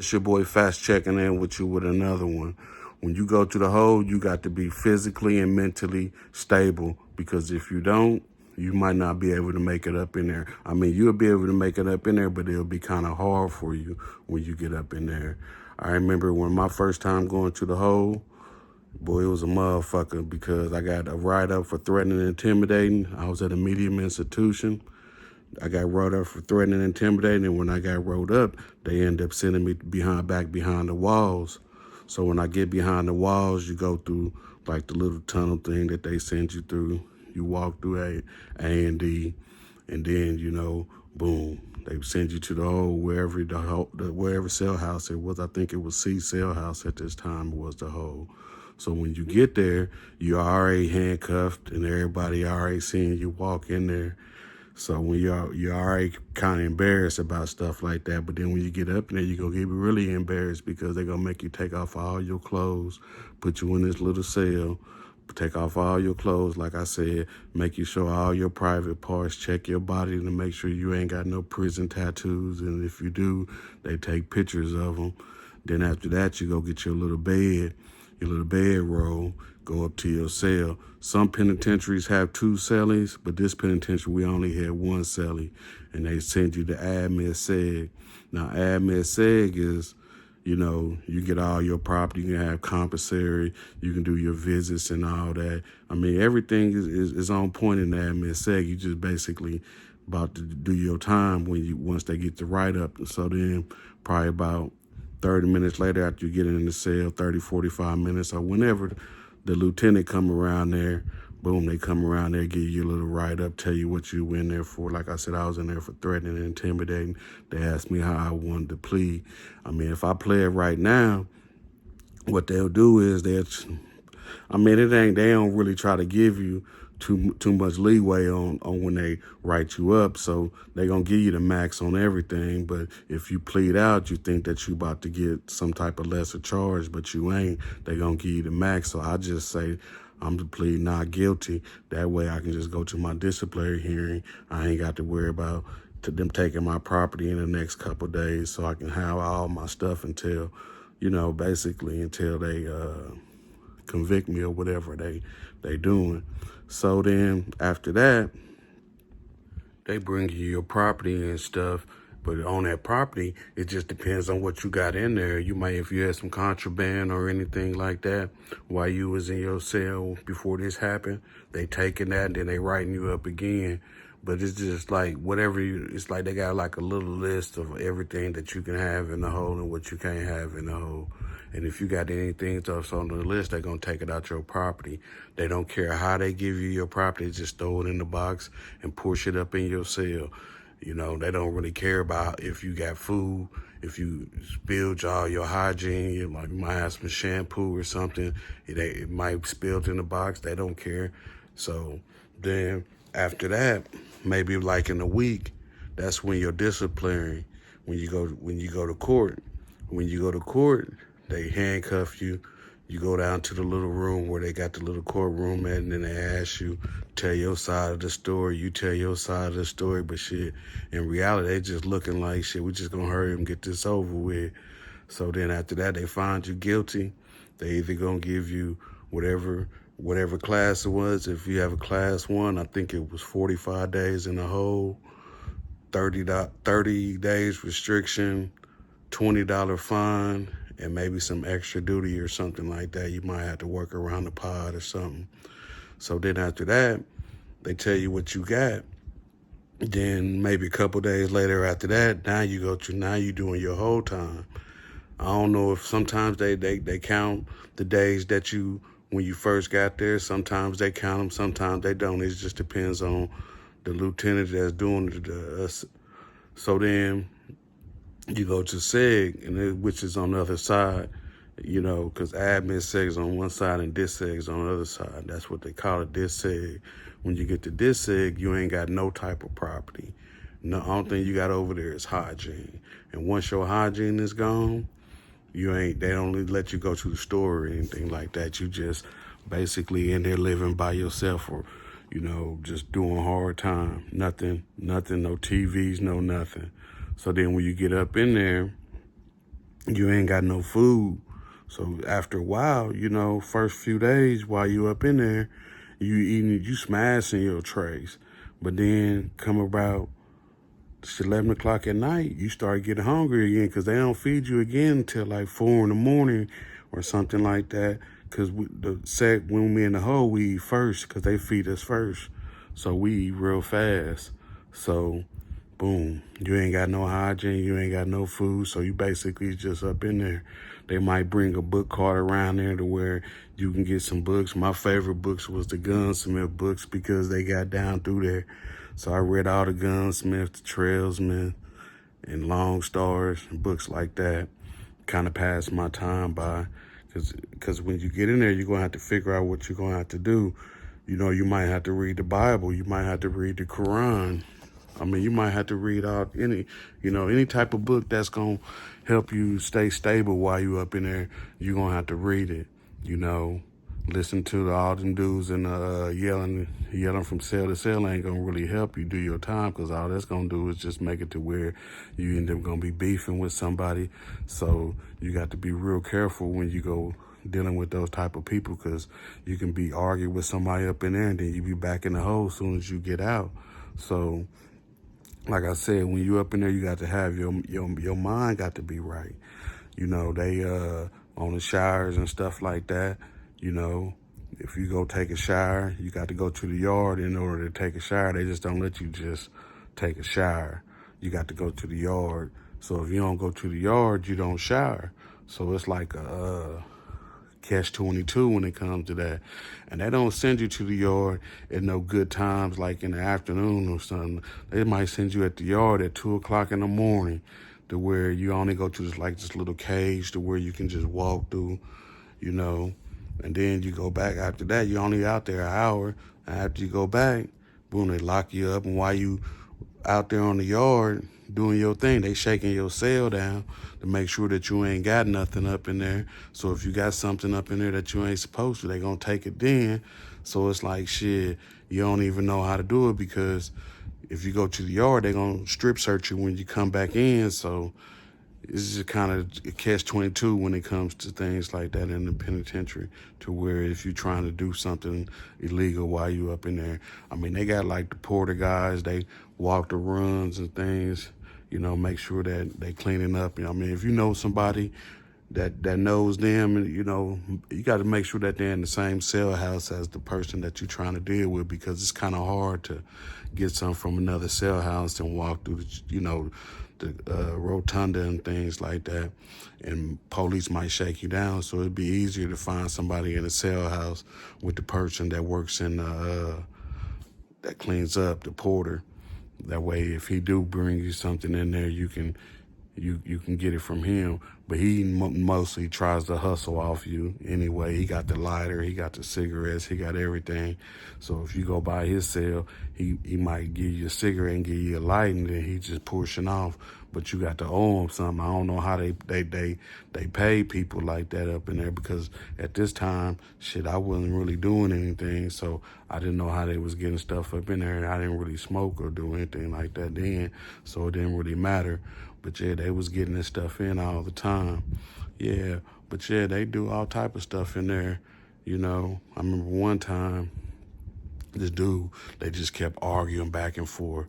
It's your boy Fast checking in with you with another one. When you go to the hole, you got to be physically and mentally stable, because if you don't, you might not be able to make it up in there. I mean, you'll be able to make it up in there, but it'll be kind of hard for you when you get up in there. I remember when my first time going to the hole, boy, it was a motherfucker, because I got a write-up for threatening and intimidating. I was at a medium institution. I got wrote up for threatening and intimidating, and when I got wrote up, they end up sending me back behind the walls. So when I get behind the walls, you go through like the little tunnel thing that they send you through. You walk through A and D, and then, boom, they send you to the hole, wherever cell house it was. I think it was C cell house at this time was the hole. So when you get there, you're already handcuffed, and everybody already seeing you walk in there. So when you're already kind of embarrassed about stuff like that, but then when you get up in there, you're going to get really embarrassed, because they're going to make you take off all your clothes, put you in this little cell, take off all your clothes, like I said, make you show all your private parts, check your body to make sure you ain't got no prison tattoos, and if you do, they take pictures of them. Then after that, you go get your little bedroll, go up to your cell. Some penitentiaries have 2 cellies, but this penitentiary, we only had 1 cellie, and they send you to admit seg. Now, admit seg is, you get all your property, you can have compulsory, you can do your visits and all that. I mean, everything is on point in the admit seg. You just basically about to do your time once they get the write-up. So then probably about 30 minutes later, after you get in the cell, 30, 45 minutes, or whenever the lieutenant come around there, boom, they come around there, give you a little write-up, tell you what you in there for. Like I said, I was in there for threatening and intimidating. They asked me how I wanted to plead. I mean, if I play it right now, what they'll do is they don't really try to give you too much leeway on when they write you up. So they're going to give you the max on everything. But if you plead out, you think that you about to get some type of lesser charge, but you ain't. They're going to give you the max. So I just say I'm to plead not guilty. That way I can just go to my disciplinary hearing. I ain't got to worry about them taking my property in the next couple of days, so I can have all my stuff until, basically until they convict me or whatever they doing. So then after that, they bring you your property and stuff. But on that property, it just depends on what you got in there. You might, if you had some contraband or anything like that while you was in your cell before this happened, they taking that and then they writing you up again. But it's just like it's like they got like a little list of everything that you can have in the hole and what you can't have in the hole. And if you got anything else on the list, they're going to take it out your property. They don't care how they give you your property. Just throw it in the box and push it up in your cell. They don't really care about if you got food, if you spilled all your hygiene, you might have some shampoo or something. It might spilled in the box. They don't care. So then after that, maybe like in a week, that's when your disciplinary, when you go to court. When you go to court, they handcuff you. You go down to the little room where they got the little courtroom at, and then they ask you, tell your side of the story. You tell your side of the story, but shit, in reality, they just looking like, shit, we just gonna hurry up and get this over with. So then after that, they find you guilty. They either gonna give you whatever class it was. If you have a class 1, I think it was 45 days in the hole, 30 days restriction, $20 fine, and maybe some extra duty or something like that. You might have to work around the pod or something. So then after that, they tell you what you got. Then maybe a couple days later after that, now you doing your whole time. I don't know if sometimes they count the days that when you first got there. Sometimes they count them, sometimes they don't. It just depends on the lieutenant that's doing it. So then you go to SEG, which is on the other side, because admin SEG is on one side and dis SEG is on the other side. That's what they call it, dis SEG. When you get to dis SEG, you ain't got no type of property. The only thing you got over there is hygiene. And once your hygiene is gone, they don't let you go to the store or anything like that. You just basically in there living by yourself, or, just doing hard time. Nothing, no TVs, no nothing. So then when you get up in there, you ain't got no food. So after a while, first few days while you up in there, you smashing your trays. But then come about it's 11 o'clock at night, you start getting hungry again because they don't feed you again until like 4 in the morning or something like that. Because when we in the hole, we eat first because they feed us first. So we eat real fast. So, boom, you ain't got no hygiene, you ain't got no food. So you basically just up in there. They might bring a book cart around there to where you can get some books. My favorite books was the gunsmith books because they got down through there. So I read all the gunsmith, the trailsmen, and long stars, and books like that. Kind of passed my time by. Because when you get in there, you're going to have to figure out what you're going to have to do. You might have to read the Bible. You might have to read the Quran. I mean, you might have to read out any type of book that's going to help you stay stable while you up in there. You're going to have to read it, you know. Listen to all them dudes and yelling from cell to cell ain't going to really help you do your time because all that's going to do is just make it to where you end up going to be beefing with somebody. So you got to be real careful when you go dealing with those type of people because you can be arguing with somebody up in there and then you be back in the hole as soon as you get out. So like I said, when you up in there, you got to have your mind got to be right. They on the showers and stuff like that. If you go take a shower, you got to go to the yard in order to take a shower. They just don't let you just take a shower. You got to go to the yard. So if you don't go to the yard, you don't shower. So it's like a catch-22 when it comes to that. And they don't send you to the yard at no good times like in the afternoon or something. They might send you at the yard at 2 o'clock in the morning to where you only go to this little cage to where you can just walk through, and then you go back after that. You're only out there an hour. And after you go back, boom, they lock you up. And while you out there on the yard doing your thing, they shaking your cell down to make sure that you ain't got nothing up in there. So if you got something up in there that you ain't supposed to, they gonna take it then. So it's like, shit, you don't even know how to do it because if you go to the yard, they gonna strip search you when you come back in. So it's just kind of a catch-22 when it comes to things like that in the penitentiary, to where if you're trying to do something illegal while you up in there, I mean, they got like the porter guys, they walk the runs and things, make sure that they cleaning up. I mean, if you know somebody that knows them, and you got to make sure that they're in the same cell house as the person that you're trying to deal with, because it's kind of hard to get some from another cell house and walk through the rotunda and things like that, and police might shake you down. So it'd be easier to find somebody in a cell house with the person that works in that cleans up, the porter. That way, if he do bring you something in there, you can get it from him. But he mostly tries to hustle off you anyway. He got the lighter, he got the cigarettes, he got everything. So if you go by his cell, he might give you a cigarette and give you a light, and then he just pushing off. But you got to owe him something. I don't know how they pay people like that up in there, because at this time, shit, I wasn't really doing anything, so I didn't know how they was getting stuff up in there, and I didn't really smoke or do anything like that then, so it didn't really matter. But yeah, they was getting this stuff in all the time. Yeah, but yeah, they do all type of stuff in there. I remember one time, this dude, they just kept arguing back and forth,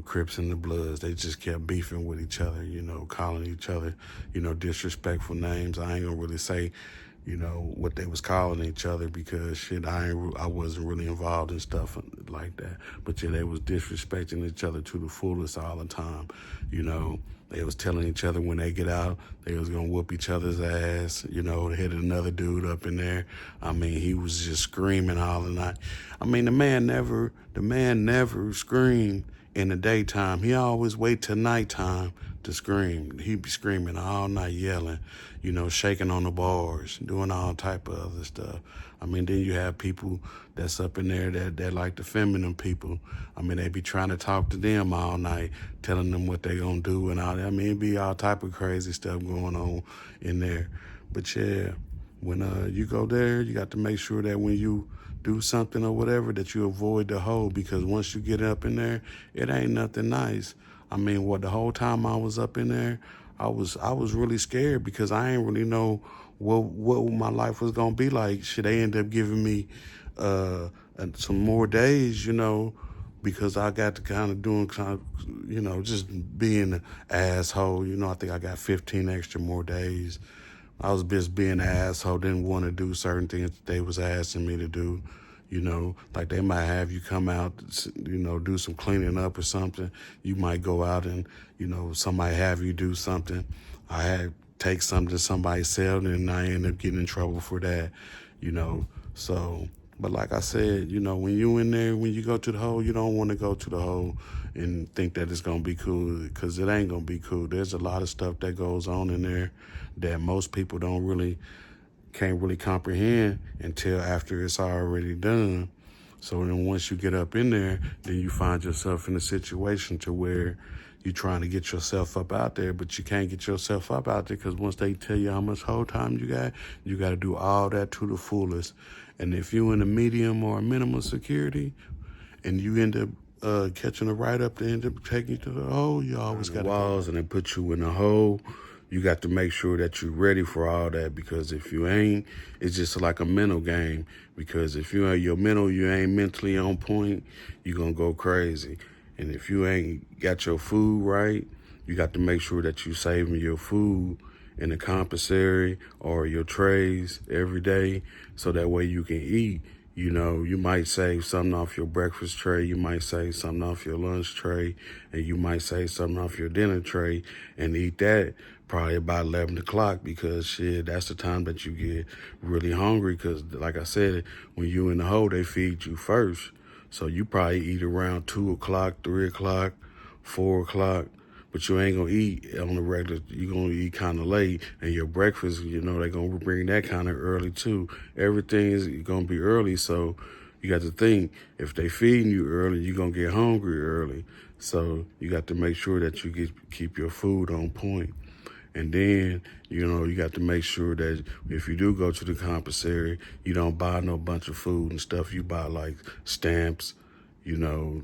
Crips and the Bloods. They just kept beefing with each other, calling each other, disrespectful names. I ain't gonna really say, what they was calling each other, because shit, I wasn't really involved in stuff like that. But yeah, they was disrespecting each other to the fullest all the time. They was telling each other when they get out, they was gonna whoop each other's ass. They hit another dude up in there. I mean, he was just screaming all the night. I mean, the man never screamed in the daytime. He always wait till nighttime to scream. He'd be screaming all night, yelling, shaking on the bars, doing all type of other stuff. I mean, then you have people that's up in there that like the feminine people. I mean, they be trying to talk to them all night, telling them what they gonna do and all that. I mean, it be all type of crazy stuff going on in there. But yeah, when you go there, you got to make sure that when you do something or whatever, that you avoid the hole, because once you get up in there, it ain't nothing nice. I mean, the whole time I was up in there, I was really scared because I ain't really know what my life was gonna be like. Should they end up giving me some more days, because I got to kind of doing just being an asshole. I think I got 15 extra more days. I was just being an asshole, didn't want to do certain things that they was asking me to do. Like they might have you come out, do some cleaning up or something. You might go out and, somebody have you do something. I had take something somebody said and I end up getting in trouble for that, you know. So, but like I said, when you in there, when you go to the hole, you don't want to go to the hole and think that it's going to be cool, because it ain't going to be cool. There's a lot of stuff that goes on in there that most people can't really comprehend until after it's already done. So then once you get up in there, then you find yourself in a situation to where you're trying to get yourself up out there, but you can't get yourself up out there because once they tell you how much whole time you got to do all that to the fullest. And if you're in a medium or a minimum security and you end up catching a write-up to end up taking you to the hole, you always got walls and they put you in a hole. You got to make sure that you're ready for all that, because if you ain't, it's just like a mental game. Because if you ain't mentally on point, you're going to go crazy. And if you ain't got your food right, you got to make sure that you saving your food in the commissary or your trays every day so that way you can eat. You might save something off your breakfast tray, you might save something off your lunch tray, and you might save something off your dinner tray and eat that probably about 11 o'clock, because shit, that's the time that you get really hungry, because like I said, when you in the hole, they feed you first. So you probably eat around 2 o'clock, 3 o'clock, 4 o'clock. But you ain't gonna eat on the regular. You're gonna eat kind of late, and your breakfast, they're gonna bring that kind of early too. Everything is gonna be early, so you got to think, if they feeding you early, you're gonna get hungry early. So you got to make sure that you keep your food on point. And then, you got to make sure that if you do go to the commissary, you don't buy no bunch of food and stuff. You buy like stamps, you know,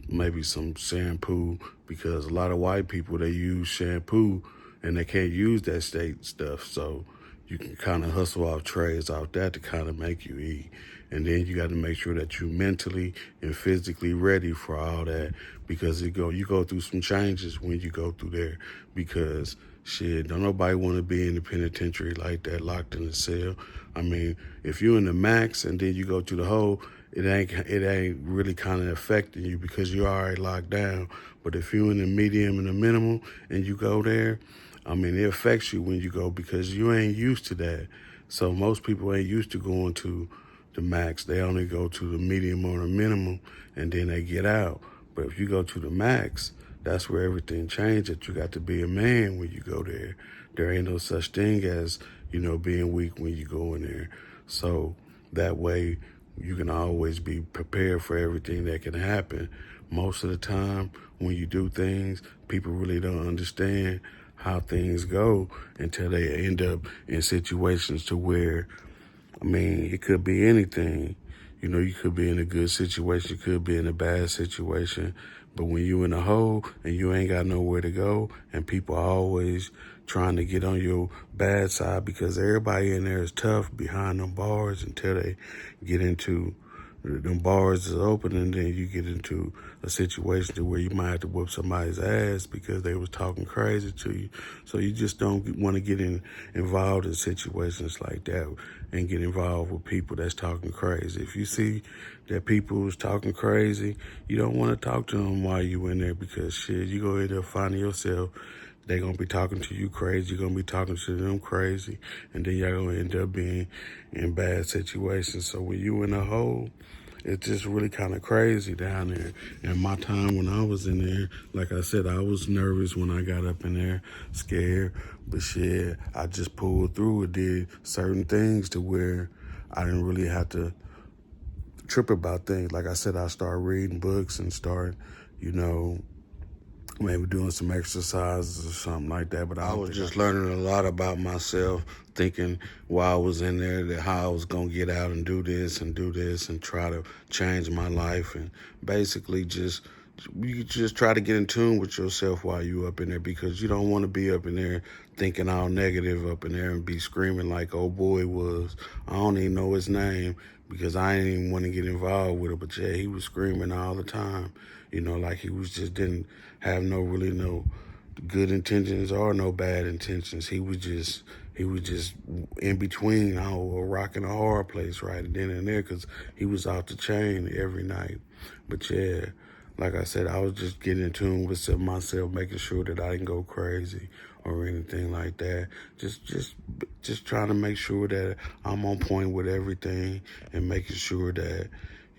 maybe some shampoo, because a lot of white people, they use shampoo and they can't use that state stuff. So you can kind of hustle off trays out that to kind of make you eat. And then you got to make sure that you're mentally and physically ready for all that, because you go through some changes when you go through there, because shit, don't nobody want to be in the penitentiary like that, locked in a cell. I mean, if you're in the max and then you go to the hole, it ain't really kind of affecting you because you're already locked down. But if you're in the medium and the minimum and you go there, I mean, it affects you when you go, because you ain't used to that. So most people ain't used to going to the max. They only go to the medium or the minimum and then they get out. But if you go to the max, that's where everything changes. You got to be a man when you go there. There ain't no such thing as, being weak when you go in there. So that way you can always be prepared for everything that can happen. Most of the time when you do things, people really don't understand how things go until they end up in situations to where, I mean, it could be anything. You could be in a good situation, you could be in a bad situation. But when you in a hole and you ain't got nowhere to go, and people are always trying to get on your bad side, because everybody in there is tough behind them bars until they get into them bars is open, and then you get into a situation to where you might have to whoop somebody's ass because they was talking crazy to you. So you just don't want to get involved in situations like that and get involved with people that's talking crazy. If you see that people is talking crazy, you don't want to talk to them while you in there, because shit, you go end up finding yourself, they're going to be talking to you crazy, you're going to be talking to them crazy, and then y'all going to end up being in bad situations. So when you in a hole, it's just really kind of crazy down there. And my time when I was in there, like I said, I was nervous when I got up in there, scared. But shit, I just pulled through and did certain things to where I didn't really have to trip about things. Like I said, I started reading books and start, maybe doing some exercises or something like that. But I was just learning a lot about myself, thinking while I was in there that how I was going to get out and do this and try to change my life, and basically just you just try to get in tune with yourself while you up in there, because you don't want to be up in there thinking all negative up in there and be screaming like old boy was. I don't even know his name because I didn't even want to get involved with it. But yeah, he was screaming all the time. Like he was just didn't have no good intentions or no bad intentions. He was just in between, a rock and a hard place right then and there, because he was off the chain every night. But yeah, like I said, I was just getting in tune with myself, making sure that I didn't go crazy or anything like that. Just trying to make sure that I'm on point with everything, and making sure that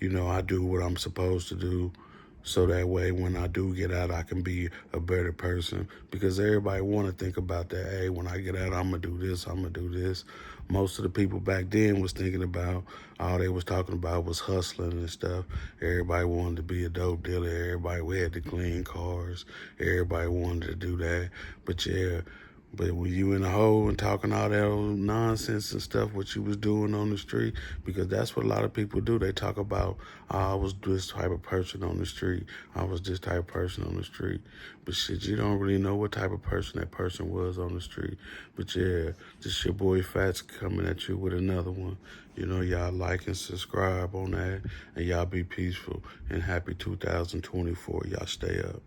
I do what I'm supposed to do, so that way when I do get out, I can be a better person. Because everybody want to think about that. Hey, when I get out, I'm gonna do this, I'm gonna do this. Most of the people back then was thinking about, all they was talking about was hustling and stuff. Everybody wanted to be a dope dealer. Everybody had to clean cars. Everybody wanted to do that. But yeah, but when you in a hole and talking all that old nonsense and stuff, what you was doing on the street, because that's what a lot of people do. They talk about, oh, I was this type of person on the street. I was this type of person on the street. But shit, you don't really know what type of person that person was on the street. But yeah, this your boy Fats coming at you with another one. Y'all like and subscribe on that. And y'all be peaceful. And happy 2024. Y'all stay up.